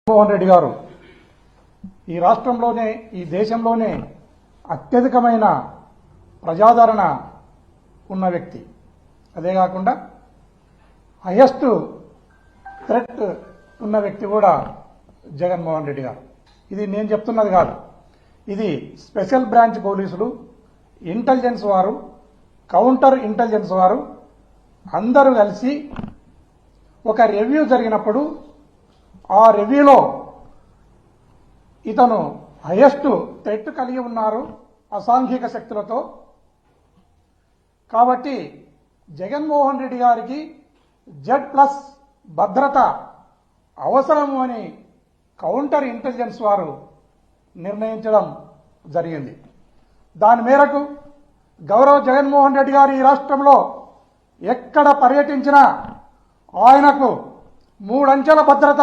జగన్మోహన్ రెడ్డి గారు ఈ రాష్ట్రంలోనే ఈ దేశంలోనే అత్యధికమైన ప్రజాదరణ ఉన్న వ్యక్తి. అదే కాకుండా హైయెస్ట్ థ్రెట్ ఉన్న వ్యక్తి కూడా జగన్మోహన్ రెడ్డి గారు. ఇది నేను చెప్తున్నది కాదు, ఇది స్పెషల్ బ్రాంచ్ పోలీసులు, ఇంటెలిజెన్స్ వారు, కౌంటర్ ఇంటెలిజెన్స్ వారు అందరూ కలిసి ఒక రివ్యూ జరిగినప్పుడు ఆ రివ్యూలో ఇతను హైయెస్ట్ థ్రెట్ కలిగి ఉన్నారు అసాంఘిక శక్తులతో. కాబట్టి జగన్మోహన్ రెడ్డి గారికి Z+ భద్రత అవసరము అని కౌంటర్ ఇంటెలిజెన్స్ వారు నిర్ణయించడం జరిగింది. దాని మేరకు గౌరవ జగన్మోహన్ రెడ్డి గారు ఈ రాష్ట్రంలో ఎక్కడ పర్యటించినా ఆయనకు 3 అంచెల భద్రత